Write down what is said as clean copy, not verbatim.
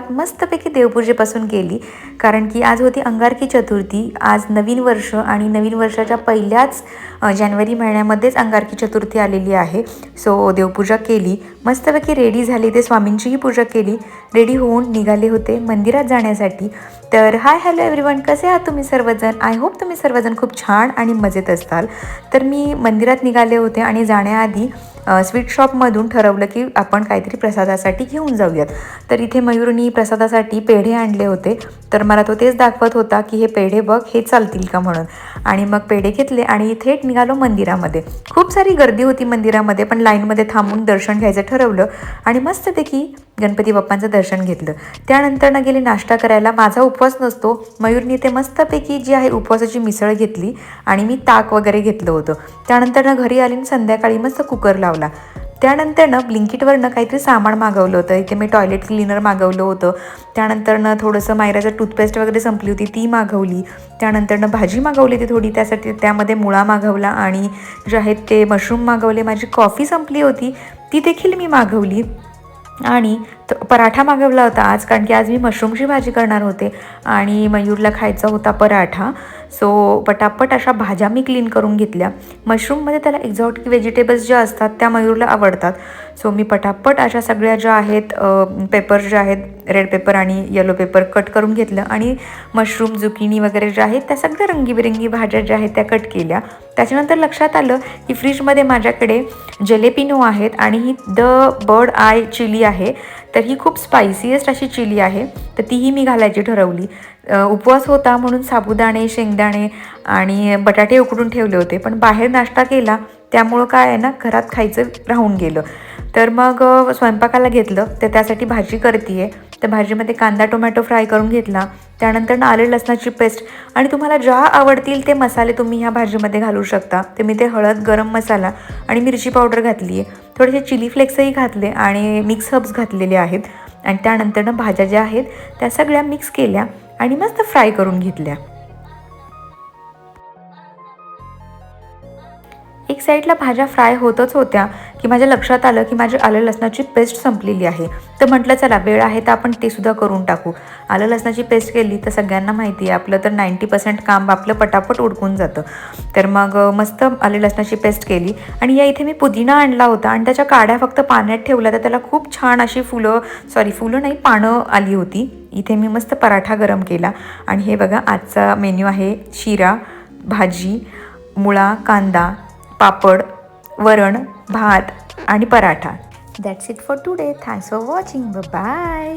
सुरुवात मस्तपैकी देवपूजेपासून केली, कारण की आज होती अंगारकी चतुर्थी. आज नवीन वर्ष आणि नवीन वर्षाच्या पहिल्याच जानेवारी महिन्यामध्येच अंगारकी चतुर्थी आलेली आहे. सो देवपूजा केली, मस्तपैकी रेडी झाली, ते स्वामींचीही पूजा केली, रेडी होऊन निघाले होते मंदिरात जाण्यासाठी. तर हाय हॅलो एव्हरीवन, कसे आहात तुम्ही सर्वजण? आय होप तुम्ही सर्वजण खूप छान आणि मजेत असताल. तर मी मंदिरात निघाले होते आणि जाण्याआधी स्वीट शॉपमधून ठरवलं की आपण काहीतरी प्रसादासाठी घेऊन जाऊयात. तर इथे मयूरनी प्रसादासाठी पेढे आणले होते. तर मला तो तेच दाखवत होता की हे पेढे बघ, हे चालतील का म्हणून. आणि मग पेढे घेतले आणि थेट निघालो मंदिरामध्ये. खूप सारी गर्दी होती मंदिरामध्ये, पण लाईनमध्ये थांबून दर्शन घ्यायचं ठरवलं आणि मस्तपैकी गणपती बाप्पांचं दर्शन घेतलं. त्यानंतरनं गेले नाश्ता करायला. माझा उपवास नसतो, मयूरनी ते मस्तपैकी जी आहे उपवासाची मिसळ घेतली आणि मी ताक वगैरे घेतलं होतं. त्यानंतरनं घरी आली आणि संध्याकाळी मस्त कुकर लावला. त्यानंतरनं ब्लिंकिटवरनं काहीतरी सामान मागवलं होतं. इथे मी टॉयलेट क्लीनर मागवलं होतं. त्यानंतरनं थोडंसं मायराचं टूथपेस्ट वगैरे संपली होती, ती मागवली. त्यानंतरनं भाजी मागवली होती थोडी, त्यासाठी त्यामध्ये मुळा मागवला आणि जे आहेत ते मशरूम मागवले. माझी कॉफी संपली होती, ती देखील मी मागवली. आणि पराठा मागवला होता आज, कारण की आज मी मशरूमची भाजी करणार होते आणि मयूरला खायचा होता पराठा. सो पटापट अशा भाज्या मी क्लीन करून घेतल्या. मशरूममध्ये त्याला एक्झॉटिक व्हेजिटेबल्स ज्या असतात त्या मयूरला आवडतात. सो मी पटापट अशा सगळ्या ज्या आहेत पेपर्स ज्या आहेत, रेड पेपर आणि येलो पेपर कट करून घेतलं आणि मशरूम, जुकिनी वगैरे ज्या आहेत त्या सगळ्या रंगीबेरंगी भाज्या ज्या आहेत त्या कट केल्या. त्याच्यानंतर लक्षात आलं की फ्रीजमध्ये माझ्याकडे जलेपिनो आहेत आणि ही द बर्ड आय चिली आहे. तर ही खूप स्पायसीएस्ट अशी चिली आहे, तर तीही मी घालायची ठरवली. उपवास होता म्हणून साबुदाणे, शेंगदाणे आणि बटाटे उकडून ठेवले होते, पण बाहेर नाश्ता केला त्यामुळं काय आहे ना, घरात खायचं राहून गेलं. तर मग स्वयंपाकाला घेतलं, तर त्यासाठी भाजी करते आहे. तर भाजीमध्ये कांदा टोमॅटो फ्राय करून घेतला. त्यानंतर आले लसणाची पेस्ट आणि तुम्हाला ज्या आवडतील ते मसाले तुम्ही ह्या भाजीमध्ये घालू शकता. तर मी ते हळद, गरम मसाला आणि मिरची पावडर घातली आहे. थोडेसे चिली फ्लेक्सही घातले आणि मिक्स हर्ब्स घातलेले आहेत. आणि त्यानंतरनं भाज्या ज्या आहेत त्या सगळ्या मिक्स केल्या आणि मस्त फ्राय करून घेतल्या. एक साईडला भाज्या फ्राय होतच होत्या की माझ्या लक्षात आलं की माझी आलं लसणाची पेस्ट संपलेली आहे. तर म्हटलं चला वेळ आहे तर आपण ते सुद्धा करून टाकू. आलं लसणाची पेस्ट केली तर सगळ्यांना माहिती आहे आपलं तर 90% काम आपलं पटापट उडकून जातं. तर मग मस्त आलं लसणाची पेस्ट केली आणि या इथे मी पुदिना आणला होता आणि त्याच्या काड्या फक्त पाण्यात ठेवल्या तर त्याला खूप छान अशी फुलं नाही पानं आली होती. इथे मी मस्त पराठा गरम केला आणि हे बघा आजचा मेन्यू आहे शिरा, भाजी, मुळा, कांदा, पापड, वरण, भात आणि paratha. That's it for today. Thanks for watching. Bye.